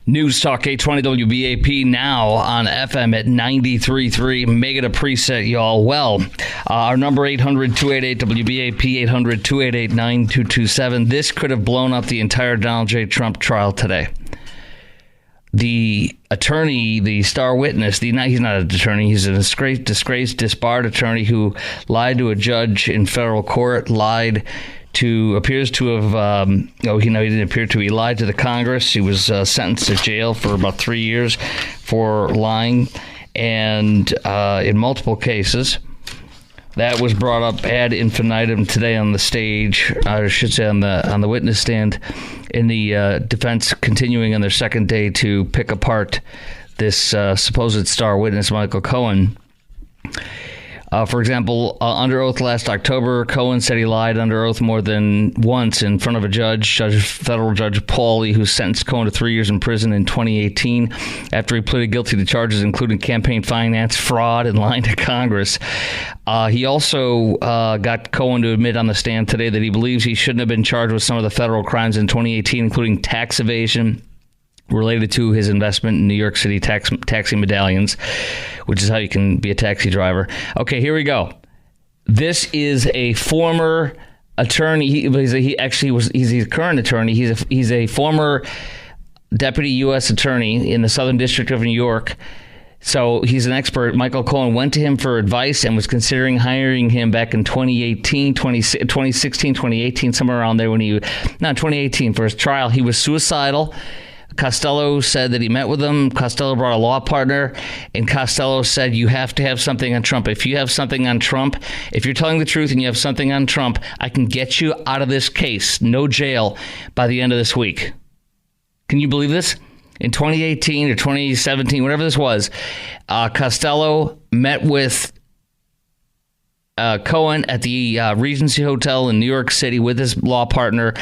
News Talk 820 WBAP now on FM at 93.3. Make it a preset, y'all. Well, our number 800-288-WBAP, 800-288-9227. This could have blown up the entire Donald J. Trump trial today. The attorney, the star witness, he's not an attorney. He's a disgraced, disbarred attorney who lied to a judge in federal court, he lied to the Congress. He was sentenced to jail for about 3 years for lying, and in multiple cases. That was brought up ad infinitum today on the stage, I should say on the witness stand, in the defense continuing on their second day to pick apart this supposed star witness, Michael Cohen. For example, under oath last October, Cohen said he lied under oath more than once in front of a federal judge Pauly, who sentenced Cohen to 3 years in prison in 2018 after he pleaded guilty to charges including campaign finance, fraud, and lying to Congress. He also got Cohen to admit on the stand today that he believes he shouldn't have been charged with some of the federal crimes in 2018, including tax evasion related to his investment in New York City taxi medallions, which is how you can be a taxi driver. Okay, here we go. This is a former attorney. He's a current attorney. He's a former deputy U.S. attorney in the Southern District of New York. So he's an expert. Michael Cohen went to him for advice and was considering hiring him back in 2016, 2018, somewhere around there not 2018, for his trial. He was suicidal. Costello said that he met with him. Costello brought a law partner, and Costello said, you have to have something on Trump. If you have something on Trump, if you're telling the truth and you have something on Trump, I can get you out of this case. No jail by the end of this week. Can you believe this? In 2018 or 2017, whatever this was, Costello met with Cohen at the Regency Hotel in New York City with his law partner,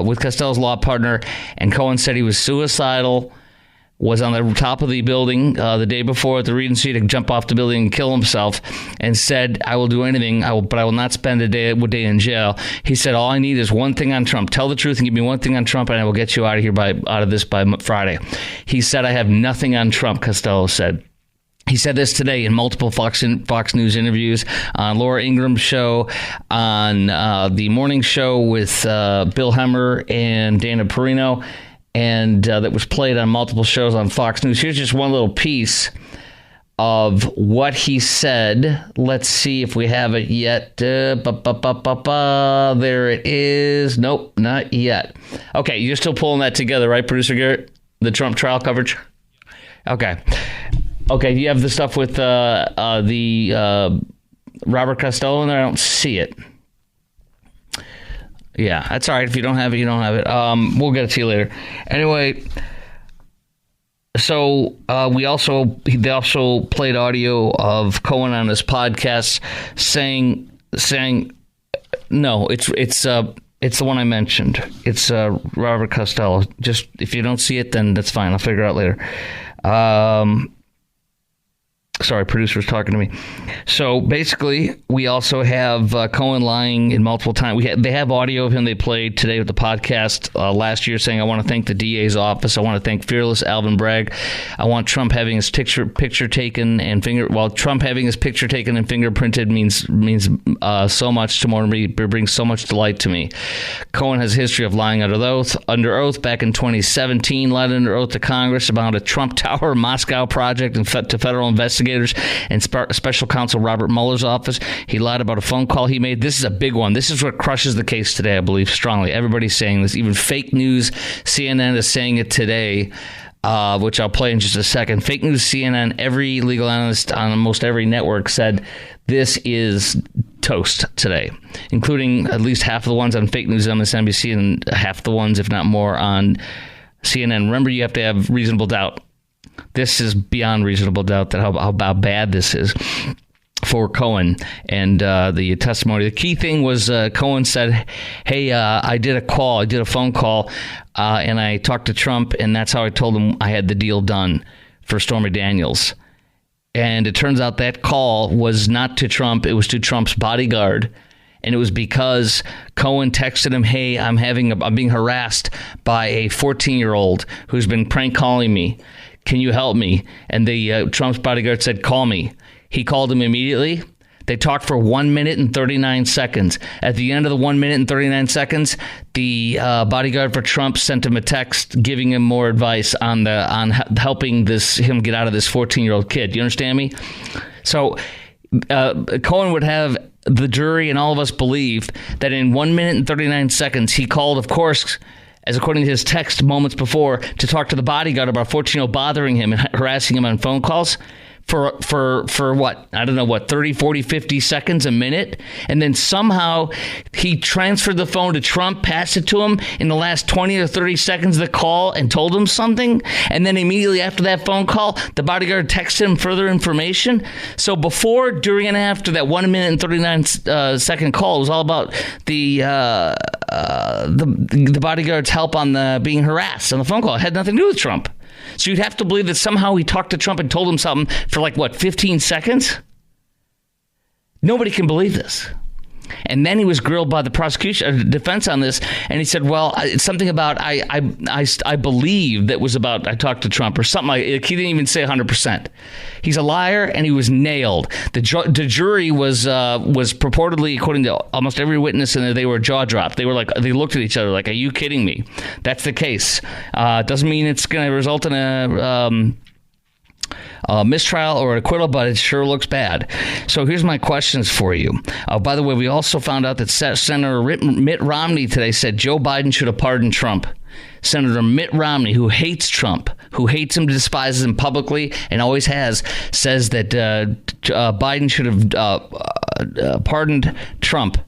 with Costello's law partner, and Cohen said he was suicidal, was on the top of the building the day before at the Regency to jump off the building and kill himself, and said, I will do anything, but I will not spend a day in jail. He said, all I need is one thing on Trump. Tell the truth and give me one thing on Trump, and I will get you out of this by Friday. He said, I have nothing on Trump, Costello said. He said this today in multiple Fox News interviews, on Laura Ingram's show, on the morning show with Bill Hemmer and Dana Perino, and that was played on multiple shows on Fox News. Here's just one little piece of what he said. Let's see if we have it yet. There it is. Nope, not yet. Okay, you're still pulling that together, right, Producer Garrett? The Trump trial coverage? Okay. Okay, you have the stuff with the Robert Costello in there? I don't see it. Yeah, that's all right. If you don't have it, you don't have it. We'll get it to you later. Anyway, so they also played audio of Cohen on his podcast saying no, it's the one I mentioned. It's Robert Costello. Just if you don't see it, then that's fine. I'll figure it out later. Sorry, producer's talking to me. So basically, we also have Cohen lying in multiple times. They have audio of him they played today with the podcast last year saying, I want to thank the DA's office. I want to thank fearless Alvin Bragg. I want Trump having his picture taken and Trump having his picture taken and fingerprinted means so much to me, brings so much delight to me. Cohen has a history of lying under oath back in 2017, lied under oath to Congress about a Trump Tower Moscow project and to federal investigators and special counsel Robert Mueller's office. He lied about a phone call he made. This is a big one. This is what crushes the case today, I believe, strongly. Everybody's saying this. Even fake news, CNN is saying it today, which I'll play in just a second. Fake news, CNN, every legal analyst on almost every network said this is toast today, including at least half of the ones on fake news on MSNBC and half the ones, if not more, on CNN. Remember, you have to have reasonable doubt. This is beyond reasonable doubt that how bad this is for Cohen and the testimony. The key thing was Cohen said, hey, I did a phone call, and I talked to Trump, and that's how I told him I had the deal done for Stormy Daniels. And it turns out that call was not to Trump. It was to Trump's bodyguard. and it was because Cohen texted him, "Hey, I'm being harassed by a 14-year-old who's been prank calling me. Can you help me?" And the Trump's bodyguard said, "Call me." He called him immediately. They talked for 1 minute and 39 seconds. At the end of the 1 minute and 39 seconds, the bodyguard for Trump sent him a text giving him more advice on helping him get out of this 14-year-old kid. You understand me? So Cohen would have the jury and all of us believe that in 1 minute and 39 seconds, he called, of course, as according to his text moments before, to talk to the bodyguard about 14-year-old bothering him and harassing him on phone calls. For what? I don't know, 30, 40, 50 seconds, a minute? And then somehow he transferred the phone to Trump, passed it to him in the last 20 or 30 seconds of the call and told him something. And then immediately after that phone call, the bodyguard texted him further information. So before, during, and after that 1 minute and 39 second call, it was all about the bodyguard's help on being harassed on the phone call. It had nothing to do with Trump. So you'd have to believe that somehow he talked to Trump and told him something for 15 seconds? Nobody can believe this. And then he was grilled by the prosecution, defense on this, and he said, well, it's something about I believe that was about I talked to Trump or something. He didn't even say 100%. He's a liar, and he was nailed. The jury was purportedly, according to almost every witness in there, they were jaw dropped. They looked at each other like, "Are you kidding me?" That's the case. Doesn't mean it's going to result in a mistrial or acquittal, but it sure looks bad. So here's my questions for you. By the way, we also found out that Senator Mitt Romney today said Joe Biden should have pardoned Trump. Senator Mitt Romney, who hates Trump, who hates him, despises him publicly, and always has, says that Biden should have pardoned Trump.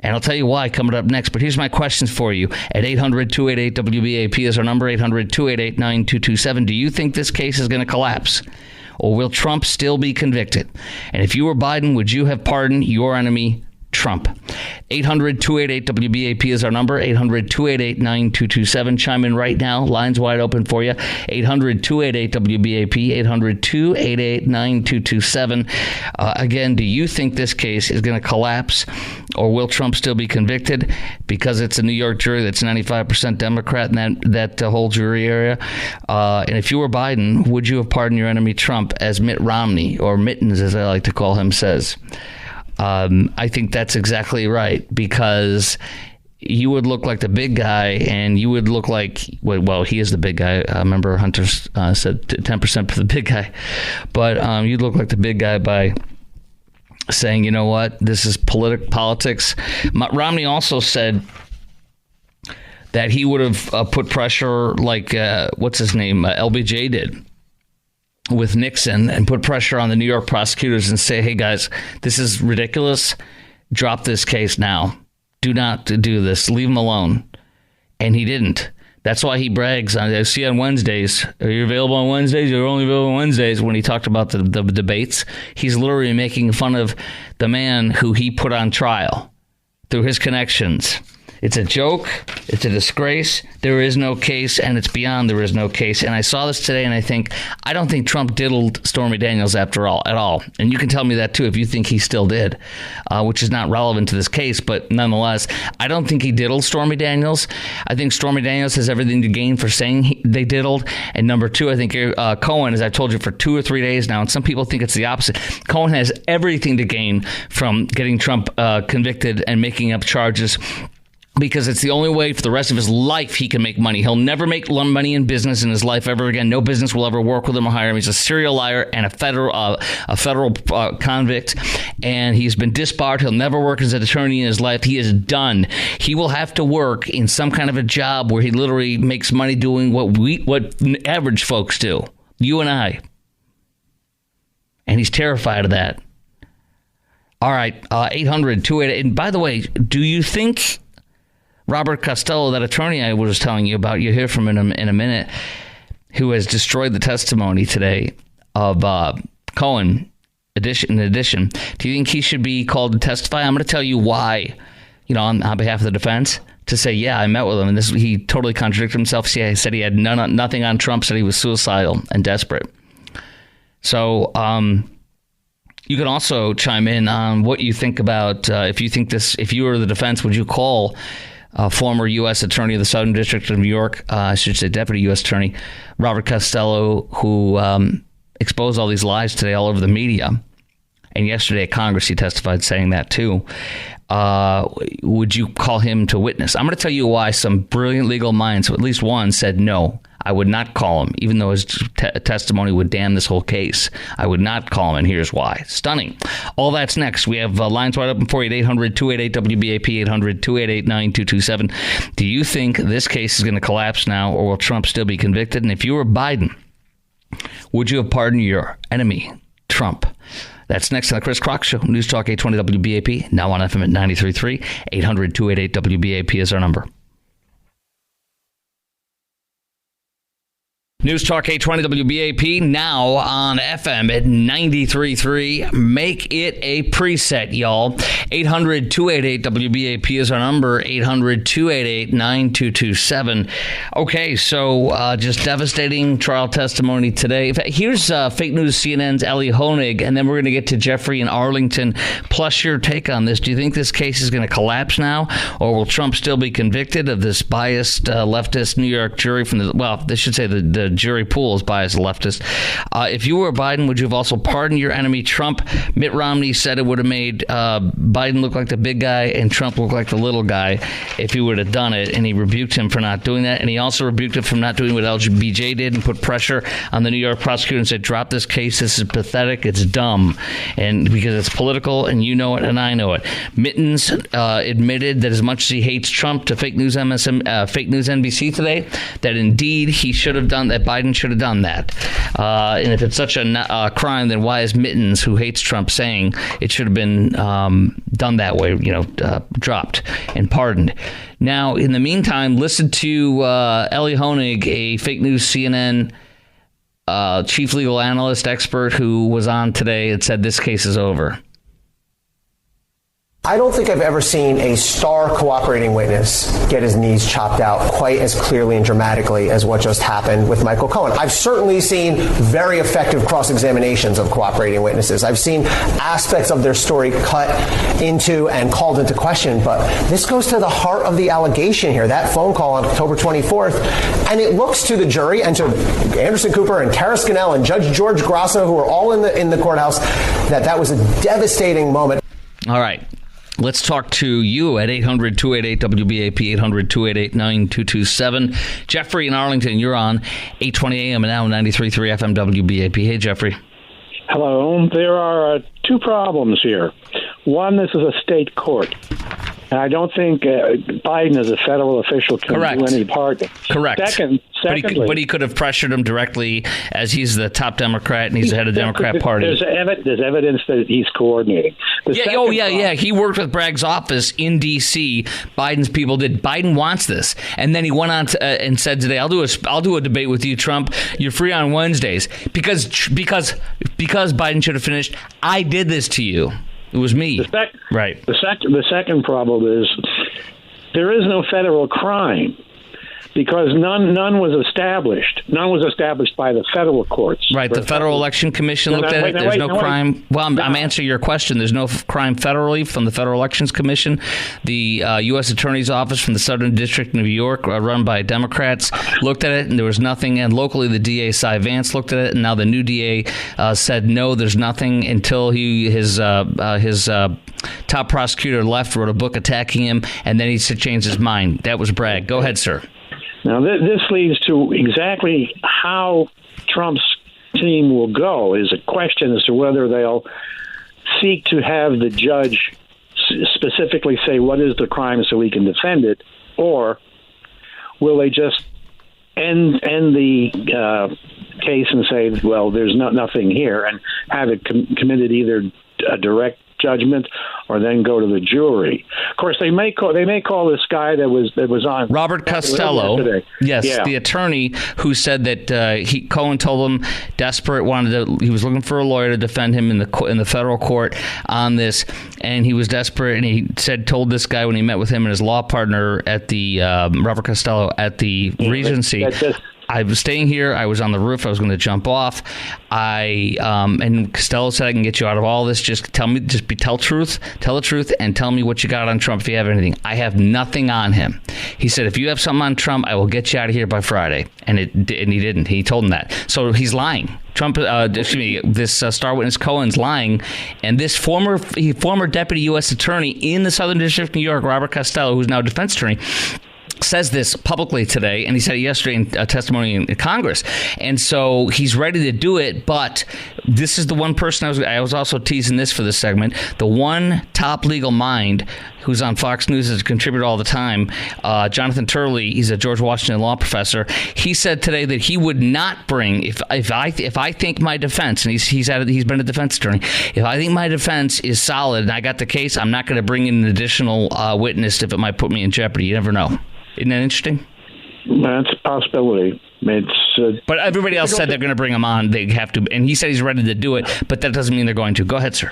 And I'll tell you why coming up next. But here's my questions for you. At 800-288-WBAP is our number, 800-288-9227. Do you think this case is going to collapse? Or will Trump still be convicted? And if you were Biden, would you have pardoned your enemy, Trump? 800-288-WBAP is our number, 800-288-9227. Chime in right now. Lines wide open for you. 800-288-WBAP, 800-288-9227. Again, do you think this case is going to collapse, or will Trump still be convicted? Because it's a New York jury that's 95% Democrat in that whole jury area. And if you were Biden, would you have pardoned your enemy, Trump, as Mitt Romney, or Mittens, as I like to call him, says? I think that's exactly right, because you would look like the big guy, and you would look like, well, he is the big guy. I remember Hunter said 10% for the big guy, but you'd look like the big guy by saying, you know what, this is politics. Romney also said that he would have put pressure like, what's his name, LBJ did with Nixon, and put pressure on the New York prosecutors and say, hey, guys, this is ridiculous. Drop this case now. Do not do this. Leave him alone. And he didn't. That's why he brags. I see on Wednesdays. Are you available on Wednesdays? You're only available on Wednesdays. When he talked about the debates, he's literally making fun of the man who he put on trial through his connections. It's a joke. It's a disgrace. There is no case, and it's beyond there is no case. And I saw this today, and I don't think Trump diddled Stormy Daniels at all. And you can tell me that, too, if you think he still did, which is not relevant to this case. But nonetheless, I don't think he diddled Stormy Daniels. I think Stormy Daniels has everything to gain for saying they diddled. And number two, I think Cohen, as I've told you for 2 or 3 days now, and some people think it's the opposite, Cohen has everything to gain from getting Trump convicted and making up charges, because it's the only way for the rest of his life he can make money. He'll never make money in business in his life ever again. No business will ever work with him or hire him. He's a serial liar and a federal convict, and he's been disbarred. He'll never work as an attorney in his life. He is done. He will have to work in some kind of a job where he literally makes money doing what average folks do, you and I. And he's terrified of that. All right, 800-288. And by the way, do you think Robert Costello, that attorney I was telling you about, you hear from him in a minute, who has destroyed the testimony today of Cohen, in addition, do you think he should be called to testify? I'm going to tell you why, on behalf of the defense, to say, yeah, I met with him. And he totally contradicted himself. See, he said he had nothing on Trump, said he was suicidal and desperate. So, You can also chime in on what you think about if you were the defense, would you call former U.S. Attorney of the Southern District of New York, I should say Deputy U.S. Attorney Robert Costello, who exposed all these lies today all over the media, and yesterday at Congress he testified saying that too. Would you call him to witness? I'm going to tell you why some brilliant legal minds, at least one, said no. I would not call him, even though his testimony would damn this whole case. I would not call him, and here's why. Stunning. All that's next. We have lines wide open for you at 800-288-WBAP, 800-288-9227. Do you think this case is going to collapse now, or will Trump still be convicted? And if you were Biden, would you have pardoned your enemy, Trump? That's next on the Chris Crock Show. News Talk 820 WBAP, now on FM at 93.3. 800-288-WBAP is our number. News Talk 820 WBAP, now on FM at 93.3. Make it a preset, y'all. 800-288-WBAP is our number, 800-288-9227. Okay, so just devastating trial testimony today. In fact, here's fake news CNN's Ellie Honig, and then we're going to get to Jeffrey in Arlington, plus your take on this. Do you think this case is going to collapse now, or will Trump still be convicted of this biased leftist New York jury from they should say the jury pool is biased leftist. If you were Biden, would you have also pardoned your enemy, Trump? Mitt Romney said it would have made Biden look like the big guy and Trump look like the little guy if he would have done it, and he rebuked him for not doing that, and he also rebuked him for not doing what LBJ did and put pressure on the New York prosecutor and said, drop this case, this is pathetic, it's dumb, and because it's political, and you know it, and I know it. Mittens admitted that as much as he hates Trump to fake news NBC today, that indeed he should have done that, Biden should have done that. And if it's such a crime, then why is Mittens, who hates Trump, saying it should have been done that way, dropped and pardoned? Now, in the meantime, listen to Ellie Honig, a fake news CNN chief legal analyst expert who was on today and said this case is over. I don't think I've ever seen a star cooperating witness get his knees chopped out quite as clearly and dramatically as what just happened with Michael Cohen. I've certainly seen very effective cross-examinations of cooperating witnesses. I've seen aspects of their story cut into and called into question, but this goes to the heart of the allegation here, that phone call on October 24th, and it looks to the jury and to Anderson Cooper and Kara Scannell and Judge George Grasso, who were all in the courthouse, that was a devastating moment. All right. Let's talk to you at 800-288-WBAP, 800-288-9227. Jeffrey in Arlington, you're on 820 AM and now 93.3 FM WBAP. Hey, Jeffrey. Hello. There are two problems here. One, this is a state court. And I don't think Biden, as a federal official, can do any pardon. Correct. Secondly, but he could have pressured him directly, as he's the top Democrat and he's the head of the Democrat Party. There's evidence that he's coordinating. He worked with Bragg's office in D.C. Biden's people did. Biden wants this, and then he went on and said today, "I'll do a debate with you, Trump. You're free on Wednesdays because Biden should have finished. I did this to you." It was me. Right. The second problem is there is no federal crime because none was established. None was established by the federal courts. Right. The Federal Election Commission looked at it. There's no crime. Well, I'm answering your question. There's no crime federally from the Federal Elections Commission. The U.S. Attorney's Office from the Southern District of New York, run by Democrats, looked at it, and there was nothing. And locally, the DA, Cy Vance, looked at it, and now the new DA said, no, there's nothing, until his top prosecutor left, wrote a book attacking him, and then he changed his mind. That was Bragg. Go ahead, sir. Now, this leads to exactly how Trump's team will go, is a question as to whether they'll seek to have the judge specifically say what is the crime so he can defend it, or will they just end the case and say, well, there's nothing here, and have it committed either a direct judgment or then go to the jury. Of course, they may call this guy that was on Robert Costello. Yes, yeah. The attorney who said that Cohen told him desperate, he was looking for a lawyer to defend him in the federal court on this, and he was desperate, and he told this guy when he met with him and his law partner at the Robert Costello at the Regency. I was staying here. I was on the roof. I was going to jump off. And Costello said, I can get you out of all this. Just tell the truth, and tell me what you got on Trump if you have anything. I have nothing on him. He said, if you have something on Trump, I will get you out of here by Friday. And he didn't. He told him that. So he's lying. Trump, this star witness Cohen's lying, and this former deputy U.S. attorney in the Southern District of New York, Robert Costello, who's now a defense attorney, says this publicly today, and he said it yesterday in a testimony in Congress. And so he's ready to do it, but this is the one person I was also teasing this for this segment, the one top legal mind who's on Fox News as a contributor all the time, Jonathan Turley. He's a George Washington law professor. He said today that he would not bring, if I think my defense, and he's been a defense attorney, if I think my defense is solid and I got the case, I'm not going to bring in an additional witness if it might put me in jeopardy. You never know. Isn't that interesting? That's a possibility. But everybody else said they're going to bring him on. They have to, and he said he's ready to do it. But that doesn't mean they're going to. Go ahead, sir.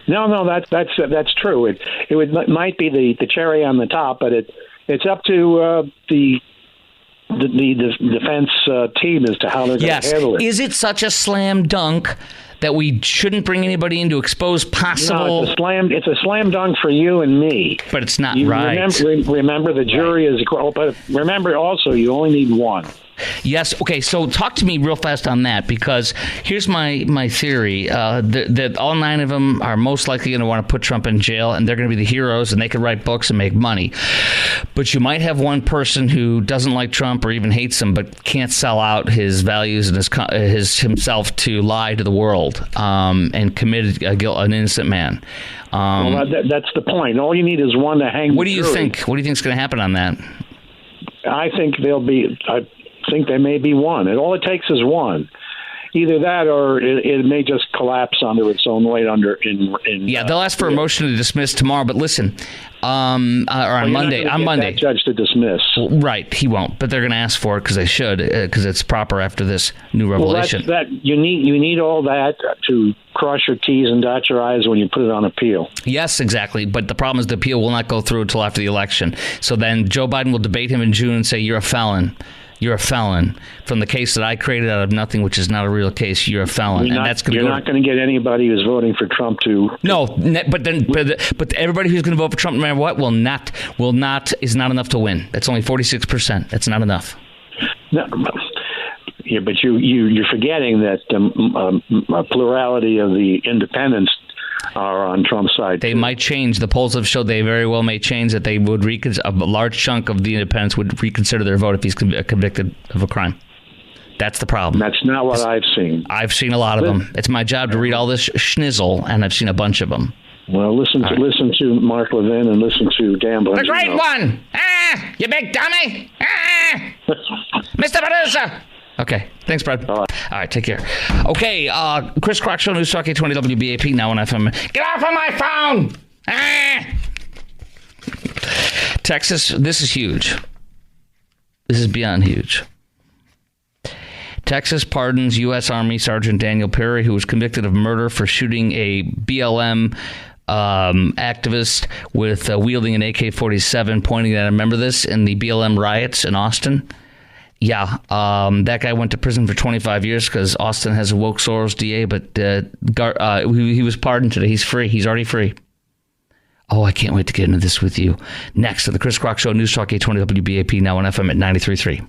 No, that's true. It might be the cherry on the top, but it's up to the defense team as to how they're going to handle it. Is it such a slam dunk that we shouldn't bring anybody in to expose possible? No, it's a slam dunk for you and me. But it's not right. Remember, the jury is. But remember also, you only need one. Yes. Okay. So talk to me real fast on that, because here's my theory: that all 9 of them are most likely going to want to put Trump in jail, and they're going to be the heroes, and they can write books and make money. But you might have one person who doesn't like Trump or even hates him, but can't sell out his values and his himself to lie to the world, and committed an innocent man. Well, that's the point. All you need is one to hang. What do you think? What do you think is going to happen on that? I think I think there may be one, and all it takes is one. Either that, or it may just collapse under its own weight. They'll ask for a motion to dismiss tomorrow. But listen, on Monday, that judge to dismiss. Right, he won't. But they're going to ask for it because they should, because it's proper after this new revelation. Well, you need all that to cross your T's and dot your I's when you put it on appeal. Yes, exactly. But the problem is the appeal will not go through until after the election. So then Joe Biden will debate him in June and say, "You're a felon. You're a felon from the case that I created out of nothing, which is not a real case. You're a felon." You're not going to get anybody who's voting for Trump to. No, but everybody who's going to vote for Trump, no matter what, is not enough to win. That's only 46%. That's not enough. No, yeah, but you're forgetting that a plurality of the independents are on Trump's side. They might change. The polls have showed they very well may change, that they would a large chunk of the independents would reconsider their vote if he's convicted of a crime. That's the problem. That's not what I've seen. I've seen a lot of them. It's my job to read all this schnizzle, and I've seen a bunch of them. Well, listen to Mark Levin and listen to Dan Bongino. The great one! You big dummy! Mr. Producer! Okay. Thanks, Brad. All right. Take care. Okay. Chris Crock Show, News Talk 820 WBAP, now on FM. Get off of my phone! Texas, this is huge. This is beyond huge. Texas pardons U.S. Army Sergeant Daniel Perry, who was convicted of murder for shooting a BLM activist with wielding an AK-47, pointing at him. Remember this in the BLM riots in Austin? Yeah, that guy went to prison for 25 years because Austin has a woke Soros DA, but he was pardoned today. He's free. He's already free. Oh, I can't wait to get into this with you. Next to the Chris Crock Show, News Talk 820 WBAP, now on FM at 93.3.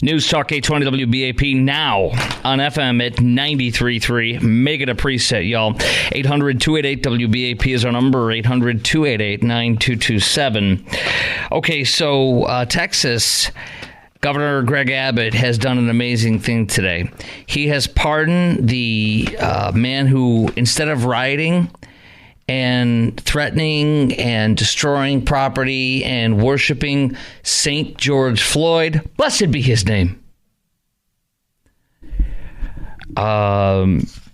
News Talk 820 WBAP, now on FM at 93.3. Make it a preset, y'all. 800-288-WBAP is our number, 800-288-9227. Okay, so Texas Governor Greg Abbott has done an amazing thing today. He has pardoned the man who, instead of rioting and threatening and destroying property and worshiping St. George Floyd, blessed be his name.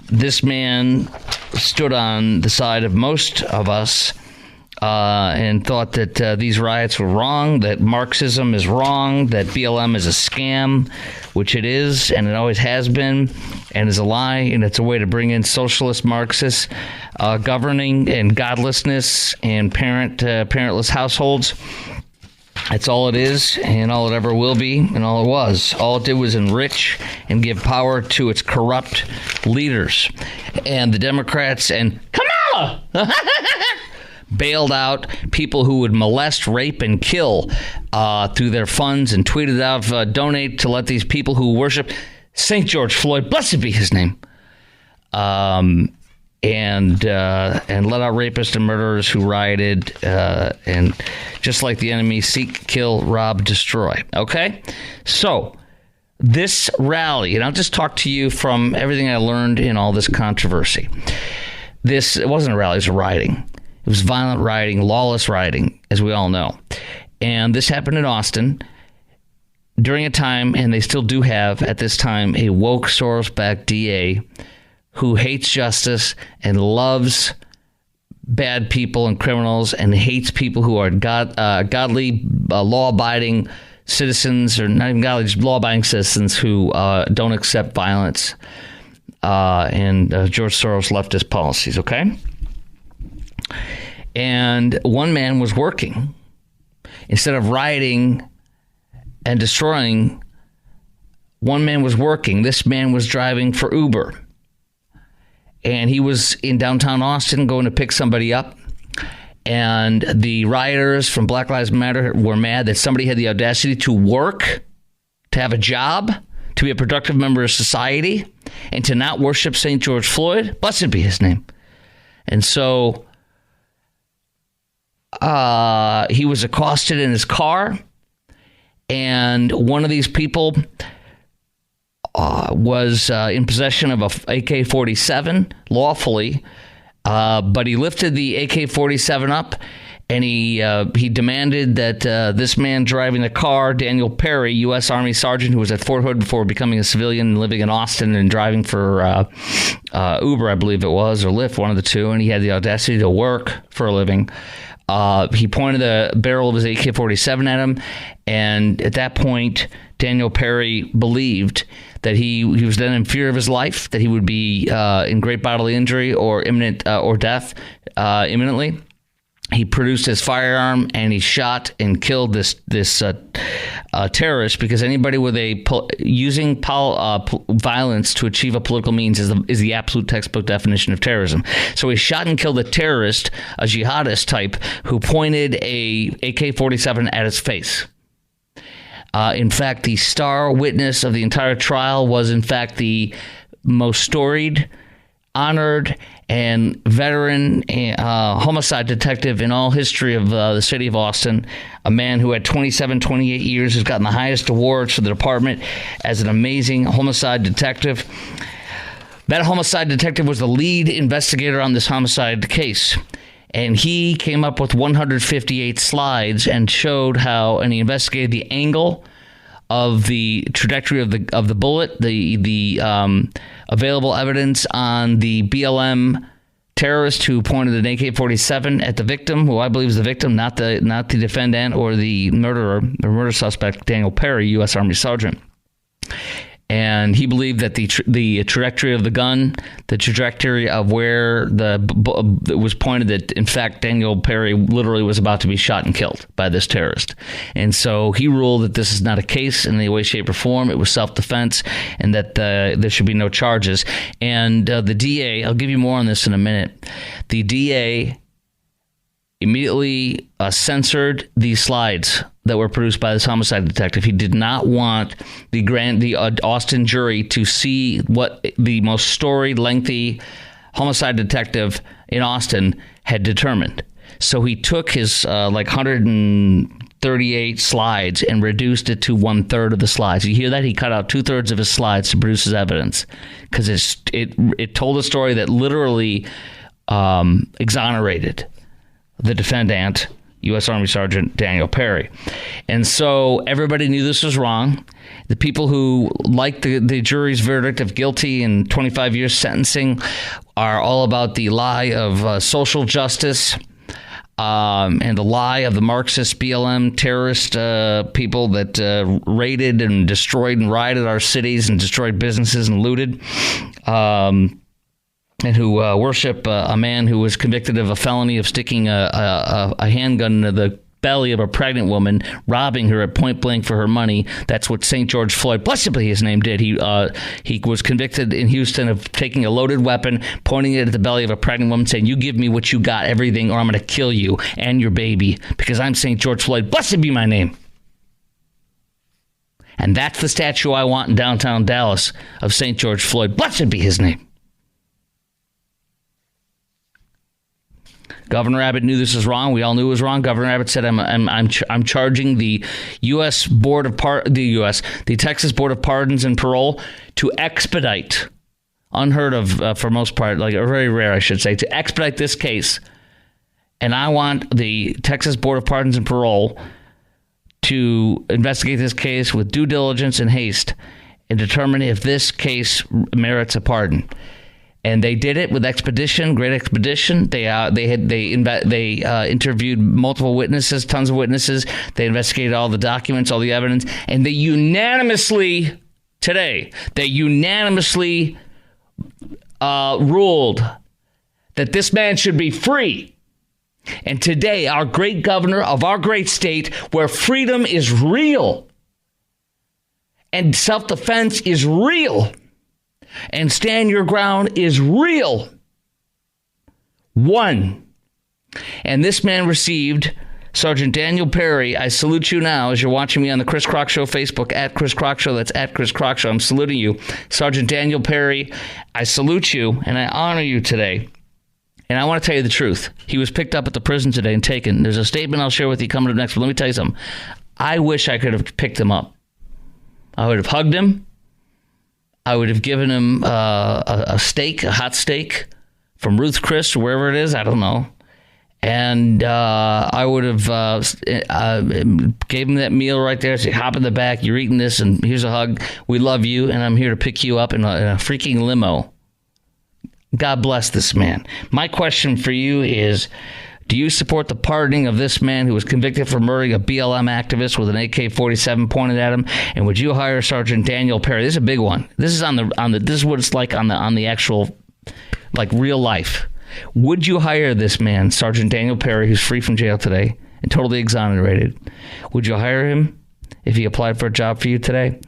This man stood on the side of most of us and thought that these riots were wrong, that Marxism is wrong, that BLM is a scam, which it is, and it always has been, and is a lie, and it's a way to bring in socialist Marxists governing and godlessness and parentless households. That's all it is, and all it ever will be, and all it was. All it did was enrich and give power to its corrupt leaders. And the Democrats and Kamala bailed out people who would molest, rape, and kill through their funds, and tweeted out, donate to let these people who worship St. George Floyd, blessed be his name, and let out rapists and murderers who rioted, and just like the enemy, seek, kill, rob, destroy. Okay? So this rally, and I'll just talk to you from everything I learned in all this controversy. It wasn't a rally, it was a rioting. It was violent rioting, lawless rioting, as we all know. And this happened in Austin during a time, and they still do have at this time, a woke Soros-backed DA who hates justice and loves bad people and criminals and hates people who are godly, law-abiding citizens, or not even godly, just law-abiding citizens who don't accept violence and George Soros leftist policies, okay? And one man was working. Instead of rioting and destroying, one man was working. This man was driving for Uber. And he was in downtown Austin going to pick somebody up. And the rioters from Black Lives Matter were mad that somebody had the audacity to work, to have a job, to be a productive member of society, and to not worship St. George Floyd. Blessed be his name. And so he was accosted in his car. And one of these people was in possession of a AK-47 lawfully, but he lifted the AK-47 up, and he demanded that this man driving the car, Daniel Perry, U.S. Army Sergeant who was at Fort Hood before becoming a civilian and living in Austin and driving for Uber, I believe it was, or Lyft, one of the two, and he had the audacity to work for a living. He pointed the barrel of his AK-47 at him, and at that point, Daniel Perry believed that he was then in fear of his life, that he would be in great bodily injury or imminent or death imminently. He produced his firearm and he shot and killed this terrorist, because anybody with using violence to achieve a political means is the absolute textbook definition of terrorism. So he shot and killed a terrorist, a jihadist type, who pointed a AK-47 at his face. In fact, the star witness of the entire trial was, in fact, the most storied, honored, and veteran homicide detective in all history of the city of Austin, a man who had 28 years, who's gotten the highest awards for the department as an amazing homicide detective. That homicide detective was the lead investigator on this homicide case. And he came up with 158 slides and showed how, and he investigated the angle of the trajectory of the bullet, the available evidence on the BLM terrorist who pointed an AK-47 at the victim, who I believe is the victim, not the defendant or the murderer or murder suspect, Daniel Perry, U.S. Army Sergeant. And he believed that the trajectory of the gun, the trajectory of where it was pointed, that in fact Daniel Perry literally was about to be shot and killed by this terrorist. And so he ruled that this is not a case in any way, shape, or form. It was self-defense, and that there should be no charges. And the DA, I'll give you more on this in a minute. The DA immediately censored these slides that were produced by this homicide detective. He did not want the Austin jury to see what the most storied, lengthy homicide detective in Austin had determined. So he took his 138 slides and reduced it to 1/3 of the slides. You hear that? He cut out 2/3 of his slides to produce his evidence, because it told a story that literally exonerated the defendant, U.S. Army Sergeant Daniel Perry. And so everybody knew this was wrong. The people who liked the jury's verdict of guilty and 25 years sentencing are all about the lie of social justice and the lie of the Marxist BLM terrorist people that raided and destroyed and rioted our cities and destroyed businesses and looted. And who worship a man who was convicted of a felony of sticking a handgun into the belly of a pregnant woman, robbing her at point blank for her money. That's what St. George Floyd, blessed be his name, did. He was convicted in Houston of taking a loaded weapon, pointing it at the belly of a pregnant woman, saying, "You give me what you got, everything, or I'm going to kill you and your baby because I'm St. George Floyd. Blessed be my name." And that's the statue I want in downtown Dallas of St. George Floyd. Blessed be his name. Governor Abbott knew this was wrong. We all knew it was wrong. Governor Abbott said, "I'm charging the the Texas Board of Pardons and Parole to expedite," unheard of for most part, like very rare, I should say, to expedite this case. And I want the Texas Board of Pardons and Parole to investigate this case with due diligence and haste and determine if this case merits a pardon. And they did it with expedition, great expedition. They interviewed multiple witnesses, tons of witnesses. They investigated all the documents, all the evidence, and they unanimously ruled that this man should be free. And today, our great governor of our great state, where freedom is real and self-defense is real, and stand your ground is real, won. And this man received, Sergeant Daniel Perry, I salute you now as you're watching me on the Chris Crock Show Facebook, at Chris Crock Show. That's at Chris Crock Show. I'm saluting you. Sergeant Daniel Perry, I salute you and I honor you today. And I want to tell you the truth. He was picked up at the prison today and taken. There's a statement I'll share with you coming up next, but let me tell you something. I wish I could have picked him up. I would have hugged him. I would have given him a steak, a hot steak from Ruth's Chris or wherever it is. I don't know. And I would have gave him that meal right there. Say, hop in the back. You're eating this, and here's a hug. We love you, and I'm here to pick you up in a freaking limo. God bless this man. My question for you is, do you support the pardoning of this man who was convicted for murdering a BLM activist with an AK-47 pointed at him? And would you hire Sergeant Daniel Perry? This is a big one. This is this is what it's like on the actual, like, real life. Would you hire this man, Sergeant Daniel Perry, who's free from jail today and totally exonerated? Would you hire him if he applied for a job for you today?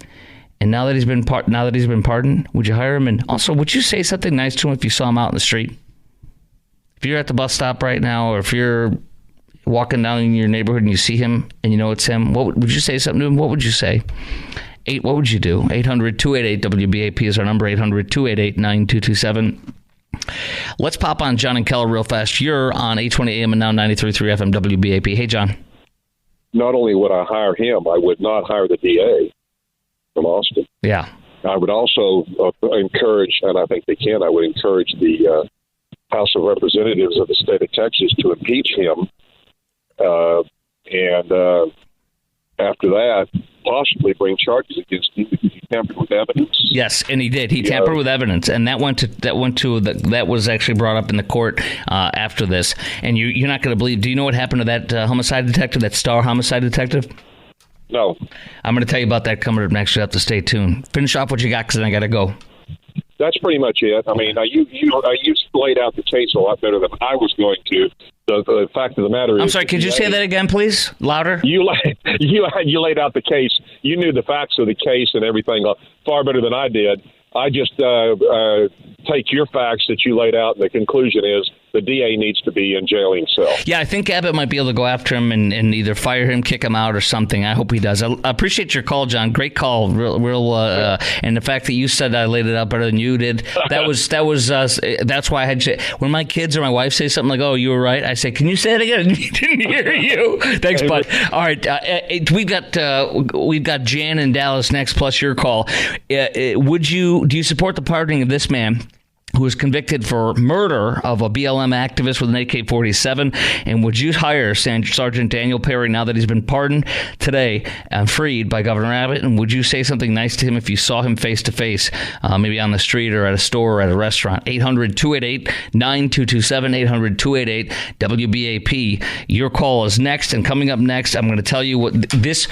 And now that he's been pardoned, would you hire him? And also, would you say something nice to him if you saw him out in the street? If you're at the bus stop right now, or if you're walking down in your neighborhood and you see him and you know it's him, would you say something to him? What would you say? What would you do? 800-288-WBAP is our number, 800-288-9227. Let's pop on John and Keller real fast. You're on 820 AM and now 93.3 FM WBAP. Hey, John. Not only would I hire him, I would not hire the DA from Austin. Yeah. I would also encourage, and I think they can, I would encourage the House of Representatives of the state of Texas to impeach him. And after that, possibly bring charges against him because he tampered with evidence. Yes, and he did. He tampered with evidence, and that was actually brought up in the court after this. And you're not going to believe. Do you know what happened to that homicide detective, that star homicide detective? No. I'm going to tell you about that coming up next. You have to stay tuned. Finish off what you got, because then I got to go. That's pretty much it. I mean, you laid out the case a lot better than I was going to. The fact of the matter is... I'm sorry, could you say that again, please? Louder? You laid out the case. You knew the facts of the case and everything far better than I did. I just take your facts that you laid out, and the conclusion is the DA needs to be in jail himself. Yeah, I think Abbott might be able to go after him and either fire him, kick him out, or something. I hope he does. I appreciate your call, John. Great call. And the fact that you said I laid it out better than you did, that's why I had to, when my kids or my wife say something like, "Oh, you were right," I say, "Can you say it again?" He didn't hear you. Thanks, bud. All right, we've got Jan in Dallas next, plus your call. Do you support the pardoning of this man who was convicted for murder of a BLM activist with an AK-47? And would you hire Sergeant Daniel Perry now that he's been pardoned today and freed by Governor Abbott? And would you say something nice to him if you saw him face to face, maybe on the street or at a store or at a restaurant? 800-288-9227, 800-288-WBAP. Your call is next. And coming up next, I'm going to tell you what this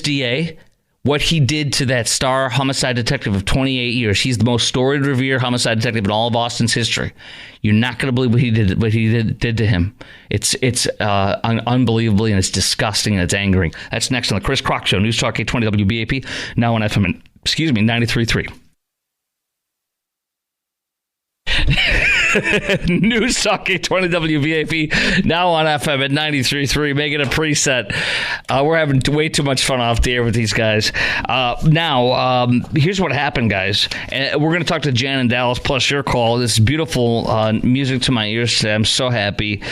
DA what he did to that star homicide detective of 28 years. He's the most storied, revered homicide detective in all of Austin's history. You're not going to believe what he did to him. It's unbelievably, and it's disgusting, and it's angering. That's next on the Chris Crock Show, News Talk 820 WBAP, now on FM, 93.3. News Talk 820 WVAP, now on FM at 93.3, making a preset. We're having way too much fun off the air with these guys. Now, here's what happened, guys. We're going to talk to Jan in Dallas, plus your call. This is beautiful music to my ears today. I'm so happy.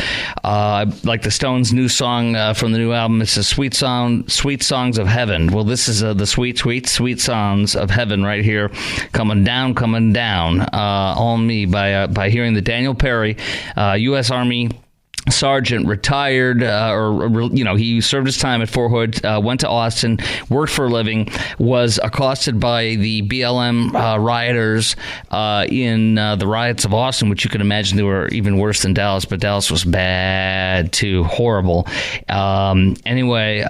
Like the Stones' new song from the new album. It's a sweet songs of heaven. Well, this is the sweet songs of heaven right here, coming down on me by hearing the Daniel Perry, U.S. Army sergeant, retired, he served his time at Fort Hood, went to Austin, worked for a living, was accosted by the BLM rioters in the riots of Austin, which you can imagine they were even worse than Dallas, but Dallas was bad too, horrible. Anyway,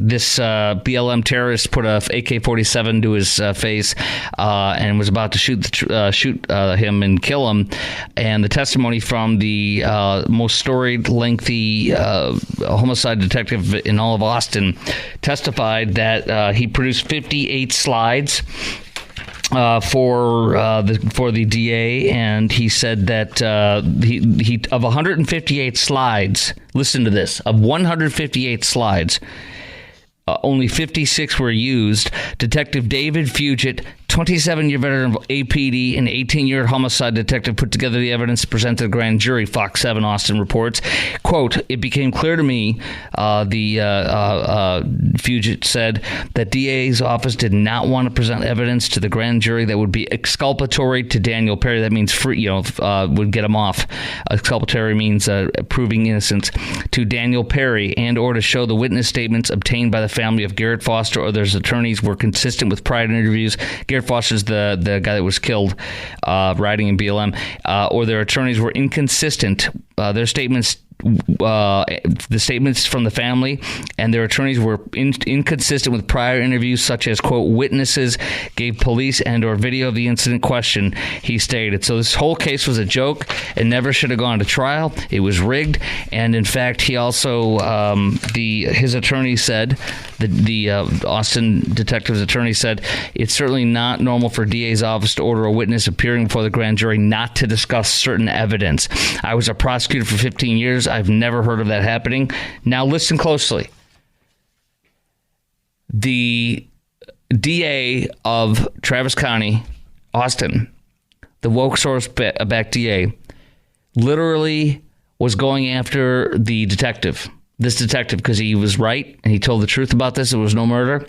this BLM terrorist put a AK-47 to his face and was about to shoot him and kill him. And the testimony from the most storied, lengthy homicide detective in all of Austin testified that he produced 58 slides for the DA, and he said that he of 158 slides. Listen to this: of 158 slides, only 56 were used. Detective David Fugit, 27-year veteran of APD and 18-year homicide detective, put together the evidence presented to the grand jury, Fox 7 Austin reports. Quote, "It became clear to me," Fugit said, "that DA's office did not want to present evidence to the grand jury that would be exculpatory to Daniel Perry." That means free, would get him off. Exculpatory means proving innocence to Daniel Perry, and or to show the witness statements obtained by the family of Garrett Foster or their attorneys were consistent with prior interviews. Garrett Foster's the guy that was killed riding in BLM, or their attorneys were inconsistent. Their statements, the statements from the family and their attorneys were inconsistent with prior interviews, such as, quote, "witnesses gave police and or video of the incident question," he stated. So this whole case was a joke and never should have gone to trial. It was rigged. And in fact, he also, his attorney said, the Austin detective's attorney said, "It's certainly not normal for DA's office to order a witness appearing before the grand jury not to discuss certain evidence. I was a prosecutor for 15 years. I've never heard of that happening." Now listen closely. The DA of Travis County, Austin, the woke source back DA, literally was going after the detective. This detective, because he was right and he told the truth about this. It was no murder.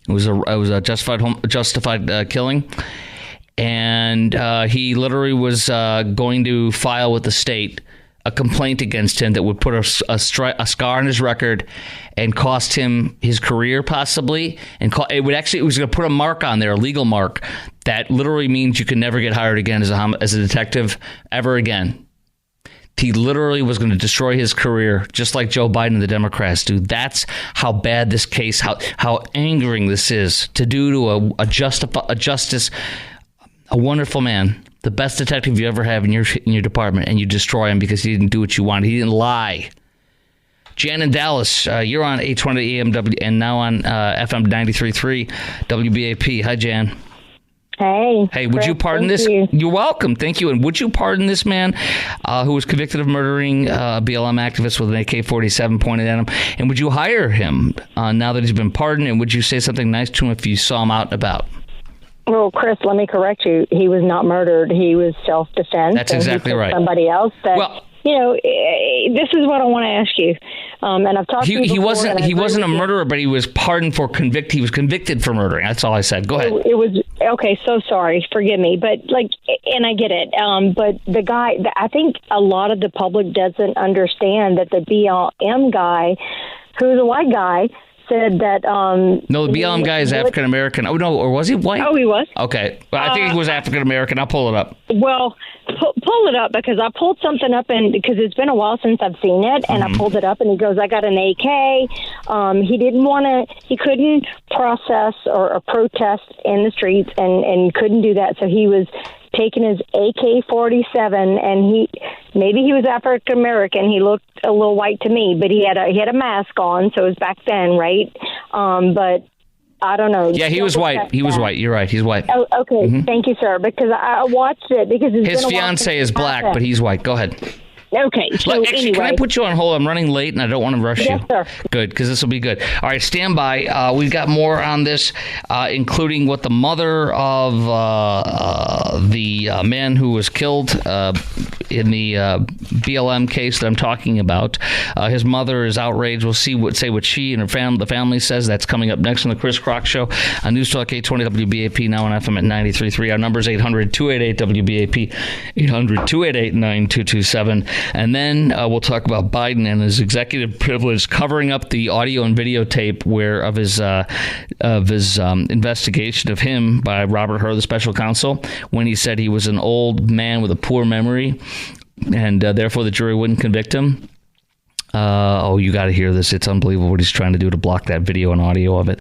It was a justified killing, and he literally was going to file with the state a complaint against him that would put a scar on his record and cost him his career, possibly. And it was going to put a mark on there, a legal mark that literally means you can never get hired again as a detective ever again. He literally was going to destroy his career, just like Joe Biden and the Democrats do. That's how bad this case, how angering this is to do to a justice, a wonderful man, the best detective you ever have in your department, and you destroy him because he didn't do what you wanted. He didn't lie. Jan in Dallas, you're on 820 AM and now on FM 93.3 WBAP. Hi, Jan. Hey, would you pardon this? You're welcome. Thank you. And would you pardon this man who was convicted of murdering a BLM activist with an AK-47 pointed at him? And would you hire him now that he's been pardoned? And would you say something nice to him if you saw him out and about? Well, Chris, let me correct you. He was not murdered. He was self-defense. That's exactly right. Somebody else. This is what I want to ask you. And I've talked to you before. He wasn't a murderer, but he was pardoned for He was convicted for murdering. That's all I said. Go ahead. It was okay. So sorry. Forgive me. But and I get it. But the guy, I think a lot of the public doesn't understand that the BLM guy, who's a white guy, said that. No, the BLM guy is African American. Oh no, or was he white? Oh, he was. Okay, I think he was African American. I'll pull it up. Well, pull it up because I pulled something up and because it's been a while since I've seen it, and I pulled it up and he goes, "I got an AK." He couldn't process or protest in the streets and couldn't do that, so he was taking his AK-47, and maybe he was African American. He looked a little white to me, but he had a mask on, so it was back then, right? But I don't know. Yeah, he was white. He was white. You're right. He's white. Oh, okay. Thank you, sir. Because I watched it because his fiance is black, but he's white. Go ahead. Okay. So actually, can I put you on hold? I'm running late, and I don't want to rush you. Yes, sir. Good, because this will be good. All right, stand by. We've got more on this, including what the mother of the man who was killed in the BLM case that I'm talking about. His mother is outraged. We'll say what she and the family says. That's coming up next on the Chris Crock Show on News Talk 820 WBAP, now on FM at 93.3. Our number is 800-288-WBAP, 800-288-9227. And then we'll talk about Biden and his executive privilege covering up the audio and videotape of his investigation of him by Robert Hur, the special counsel, when he said he was an old man with a poor memory, and therefore the jury wouldn't convict him. You got to hear this. It's unbelievable what he's trying to do to block that video and audio of it.